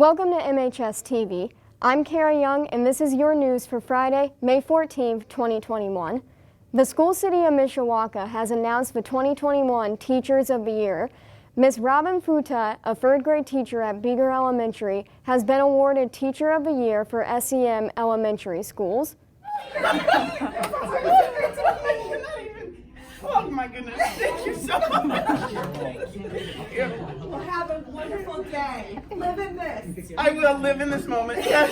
Welcome to MHStv. I'm Kara Young, and this is your news for Friday, May 14, 2021. The School City of Mishawaka has announced the 2021 Teachers of the Year. Ms. ROBYN FUTA, a third grade teacher at BEIGER Elementary, has been awarded Teacher of the Year for SEM elementary schools. Oh my goodness, thank you so much. Thank you. Well, have a wonderful day. Live in this. I will live in this moment. Yes.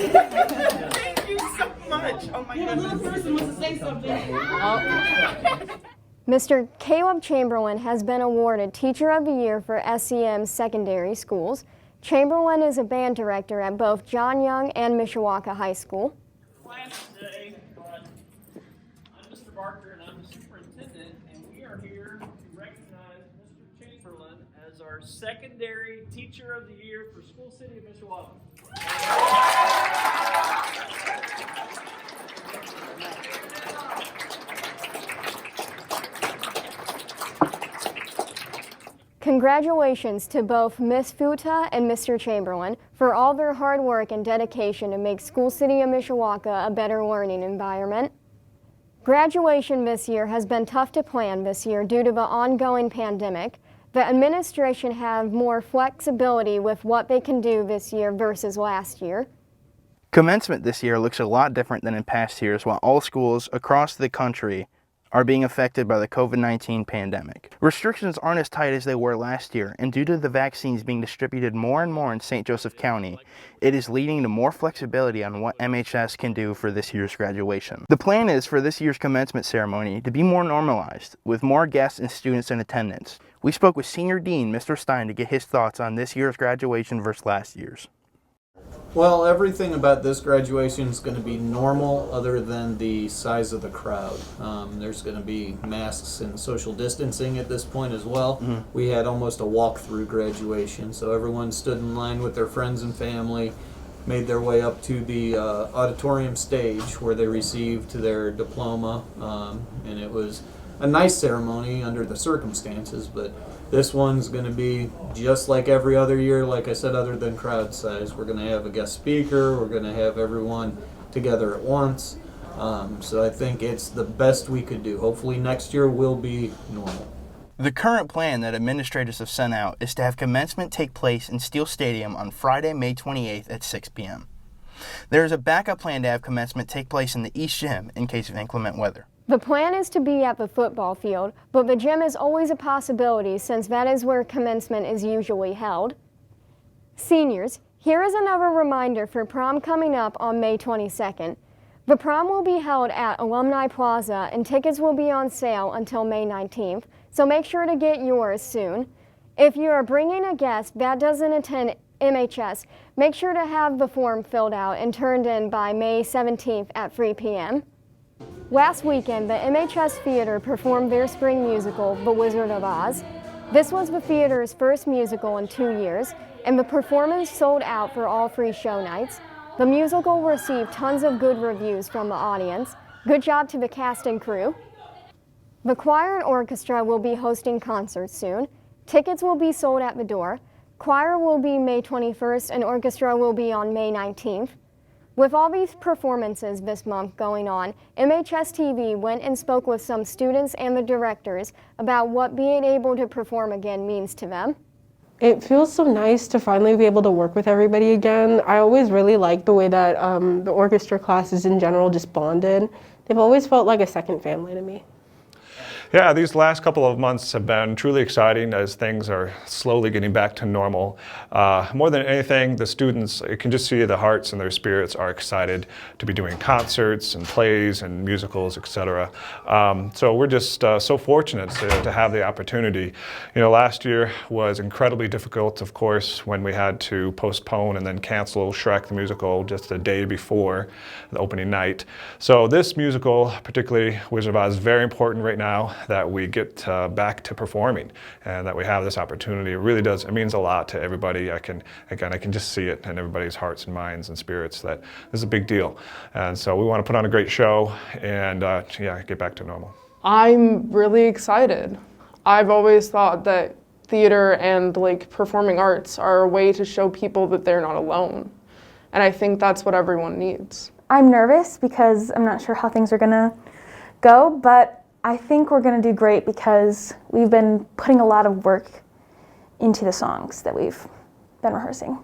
Thank you so much. Oh my goodness. Little person wants to say something. Mr. KALEB Chamberlin has been awarded Teacher of the Year for SEM secondary schools. Chamberlin is a band director at both John Young and Mishawaka High School. Class today, but I'm Mr. Barker and I'm the superintendent, and we are here to recognize Mr. Chamberlin as our secondary Teacher of the Year for School City of Mishawaka. Congratulations to both Ms. FUTA and Mr. Chamberlin for all their hard work and dedication to make School City of Mishawaka a better learning environment. Graduation this year has been tough to plan this year due to the ongoing pandemic. The administration have more flexibility with what they can do this year versus last year. Commencement this year looks a lot different than in past years while all schools across the country are being affected by the COVID-19 pandemic. Restrictions aren't as tight as they were last year, and due to the vaccines being distributed more and more in St. Joseph County, it is leading to more flexibility on what MHS can do for this year's graduation. The plan is for this year's commencement ceremony to be more normalized, with more guests and students in attendance. We spoke with Senior Dean Mr. Stein to get his thoughts on this year's graduation versus last year's. Well, everything about this graduation is going to be normal other than the size of the crowd. There's going to be masks and social distancing at this point as well. We had almost a walk-through graduation, so everyone stood in line with their friends and family, made their way up to the auditorium stage where they received their diploma, and it was a nice ceremony under the circumstances, but this one's going to be just like every other year, like I said, other than crowd size. We're going to have a guest speaker, we're going to have everyone together at once, so I think it's the best we could do. Hopefully next year will be normal. The current plan that administrators have sent out is to have commencement take place in Steele Stadium on Friday, May 28th at 6 p.m. There is a backup plan to have commencement take place in the East Gym in case of inclement weather. The plan is to be at the football field, but the gym is always a possibility since that is where commencement is usually held. Seniors, here is another reminder for prom coming up on May 22nd. The prom will be held at Alumni Plaza and tickets will be on sale until May 19th, so make sure to get yours soon. If you are bringing a guest that doesn't attend MHS, make sure to have the form filled out and turned in by May 17th at 3 p.m. Last weekend, the MHS Theater performed their spring musical, The Wizard of Oz. This was the theater's first musical in 2 years, and the performance sold out for all 3 show nights. The musical received tons of good reviews from the audience. Good job to the cast and crew. The choir and orchestra will be hosting concerts soon. Tickets will be sold at the door. Choir will be May 21st and orchestra will be on May 19th. With all these performances this month going on, MHStv went and spoke with some students and the directors about what being able to perform again means to them. It feels so nice to finally be able to work with everybody again. I always really liked the way that the orchestra classes in general just bonded. They've always felt like a second family to me. Yeah, these last couple of months have been truly exciting as things are slowly getting back to normal. More than anything, the students, you can just see the hearts and their spirits are excited to be doing concerts and plays and musicals, etc. So we're just so fortunate to have the opportunity. You know, last year was incredibly difficult, of course, when we had to postpone and then cancel Shrek the Musical just a day before the opening night. So this musical, particularly Wizard of Oz, is very important right now that we get back to performing and that we have this opportunity. It really does, it means a lot to everybody. I can just see it in everybody's hearts and minds and spirits that this is a big deal. And so we want to put on a great show and yeah, get back to normal. I'm really excited. I've always thought that theater and like performing arts are a way to show people that they're not alone. And I think that's what everyone needs. I'm nervous because I'm not sure how things are gonna go, but I think we're gonna do great because we've been putting a lot of work into the songs that we've been rehearsing.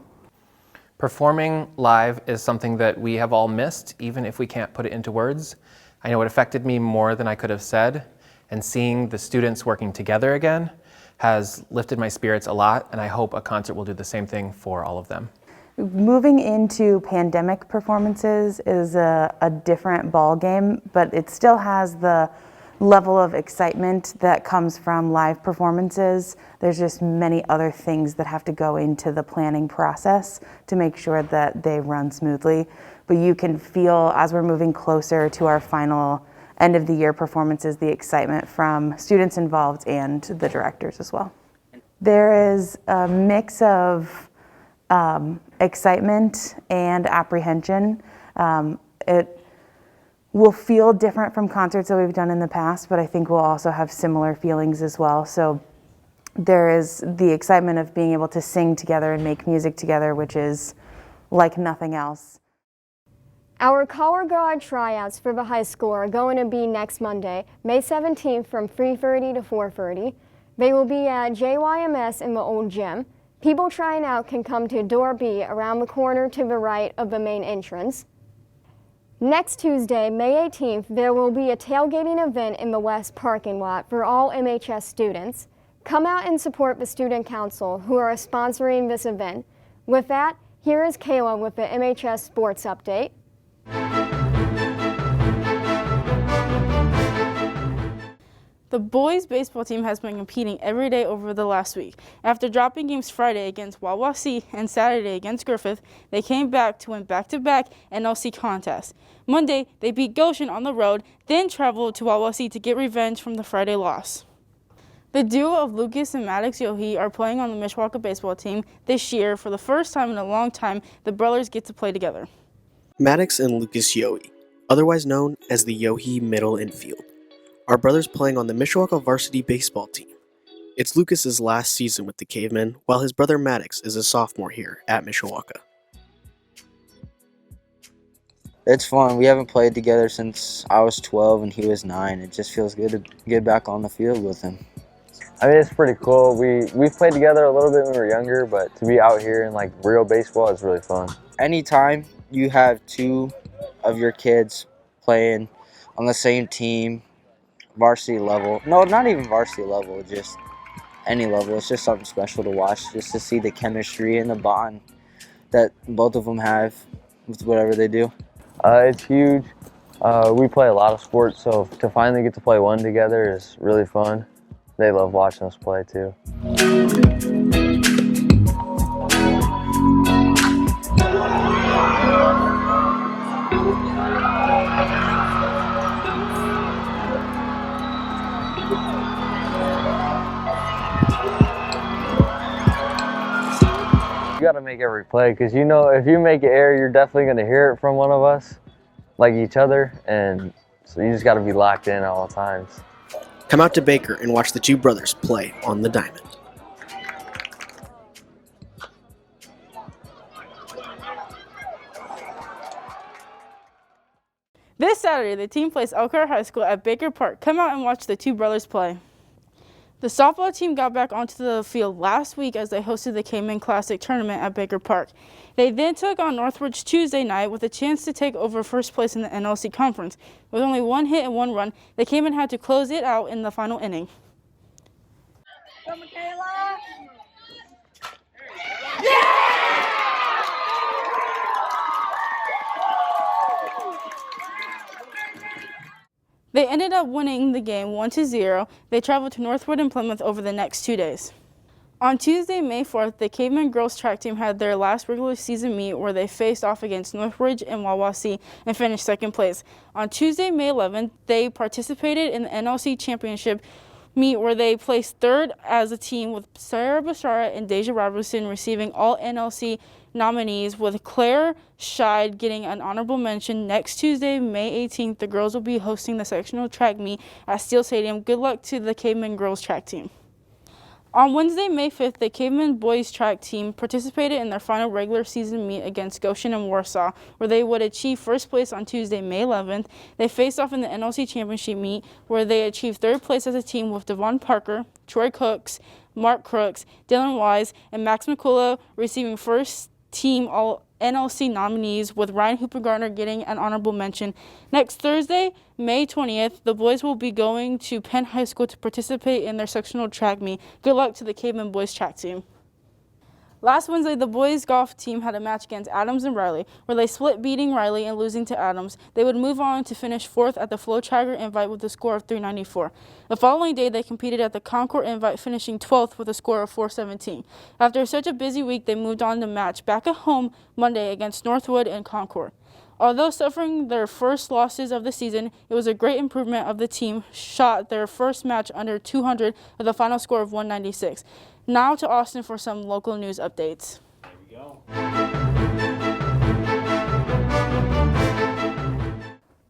Performing live is something that we have all missed, even if we can't put it into words. I know it affected me more than I could have said, and seeing the students working together again has lifted my spirits a lot, and I hope a concert will do the same thing for all of them. Moving into pandemic performances is a different ball game, but it still has the level of excitement that comes from live performances. There's just many other things that have to go into the planning process to make sure that they run smoothly. But you can feel, as we're moving closer to our final end of the year performances, the excitement from students involved and the directors as well. There is a mix of excitement and apprehension. It will feel different from concerts that we've done in the past, but I think we'll also have similar feelings as well. So there is the excitement of being able to sing together and make music together, which is like nothing else. Our Color Guard tryouts for the high school are going to be next Monday, May 17th from 3:30 to 4:30. They will be at JYMS in the old gym. People trying out can come to Door B around the corner to the right of the main entrance. Next Tuesday, May 18th, there will be a tailgating event in the West parking lot for all MHS students. Come out and support the Student Council, who are sponsoring this event. With that, here is Kayla with the MHS Sports Update. The boys' baseball team has been competing every day over the last week. After dropping games Friday against WAWASEE and Saturday against Griffith, they came back to win back-to-back NLC contests. Monday, they beat Goshen on the road, then traveled to WAWASEE to get revenge from the Friday loss. The duo of LUGAS and MADDUX YOHE are playing on the Mishawaka baseball team this year. For the first time in a long time, the brothers get to play together. MADDUX and LUGAS YOHE, otherwise known as the YOHE Middle Infield, are brothers playing on the Mishawaka varsity baseball team. It's Lucas's last season with the Cavemen, while his brother MADDUX is a sophomore here at Mishawaka. It's fun. We haven't played together since I was 12 and he was 9. It just feels good to get back on the field with him. I mean, it's pretty cool. We've played together a little bit when we were younger, but to be out here in like real baseball is really fun. Anytime you have two of your kids playing on the same team, varsity level, no, not even varsity level, just any level, it's just something special to watch, just to see the chemistry and the bond that both of them have with whatever they do. It's huge. We play a lot of sports, so to finally get to play one together is really fun. They love watching us play too. You got to make every play because you know if you make an error, you're definitely going to hear it from one of us, like each other, and so you just got to be locked in at all times. Come out to Baker and watch the two brothers play on the diamond. This Saturday, the team plays Elkhart High School at Baker Park. Come out and watch the two brothers play. The softball team got back onto the field last week as they hosted the Cayman Classic tournament at Baker Park. They then took on Northridge Tuesday night with a chance to take over first place in the NLC conference. With only one hit and one run, the Cayman had to close it out in the final inning. Go, Michaela! They ended up winning the game 1-0. They traveled to Northwood and Plymouth over the next 2 days. On Tuesday, May 4th, the Caveman girls track team had their last regular season meet where they faced off against Northridge and WAWASEE and finished second place. On Tuesday, May 11th, they participated in the NLC championship meet where they placed third as a team with Sarah Bashara and Deja Robertson receiving all NLC nominees, with Claire Scheid getting an honorable mention. Next Tuesday, May 18th, the girls will be hosting the sectional track meet at Steel Stadium. Good luck to the Caveman girls track team. On Wednesday, May 5th, the Caveman boys track team participated in their final regular season meet against Goshen and Warsaw, where they would achieve first place on Tuesday, May 11th. They faced off in the NLC championship meet, where they achieved third place as a team with Devon Parker, Troy Cooks, Mark Crooks, Dylan Wise, and Max McCullough receiving first team all-NLC nominees, with Ryan Hooper-Gardner getting an honorable mention. Next Thursday, May 20th, the boys will be going to Penn High School to participate in their sectional track meet. Good luck to the Caveman boys track team. Last Wednesday, the boys golf team had a match against Adams and Riley, where they split, beating Riley and losing to Adams. They would move on to finish 4th at the Flow Tracker Invite with a score of 394. The following day, they competed at the Concord Invite, finishing 12th with a score of 417. After such a busy week, they moved on to match back at home Monday against Northwood and Concord. Although suffering their first losses of the season, it was a great improvement of the team shot their first match under 200 with a final score of 196. Now to Austin for some local news updates. There we go.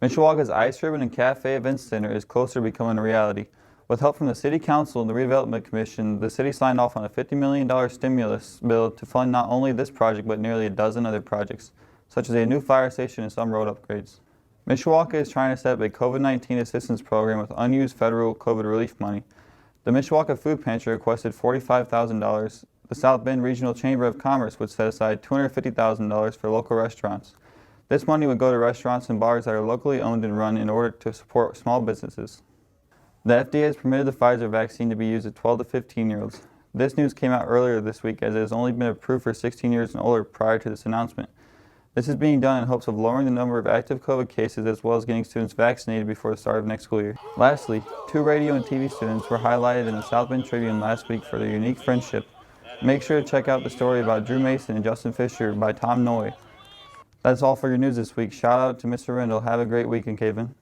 Mishawaka's Ice Ribbon and Cafe Events Center is closer to becoming a reality. With help from the City Council and the Redevelopment Commission, the city signed off on a $50 million stimulus bill to fund not only this project but nearly a dozen other projects, such as a new fire station and some road upgrades. Mishawaka is trying to set up a COVID-19 assistance program with unused federal COVID relief money. The Mishawaka Food Pantry requested $45,000. The South Bend Regional Chamber of Commerce would set aside $250,000 for local restaurants. This money would go to restaurants and bars that are locally owned and run in order to support small businesses. The FDA has permitted the PFIZER vaccine to be used at 12 to 15-year-olds. This news came out earlier this week, as it has only been approved for 16 years and older prior to this announcement. This is being done in hopes of lowering the number of active COVID cases as well as getting students vaccinated before the start of next school year. Lastly, 2 radio and TV students were highlighted in the South Bend Tribune last week for their unique friendship. Make sure to check out the story about Drew Mason and Justin Fisher by Tom Noy. That's all for your news this week. Shout out to Mr. Rendell. Have a great weekend, Caveman.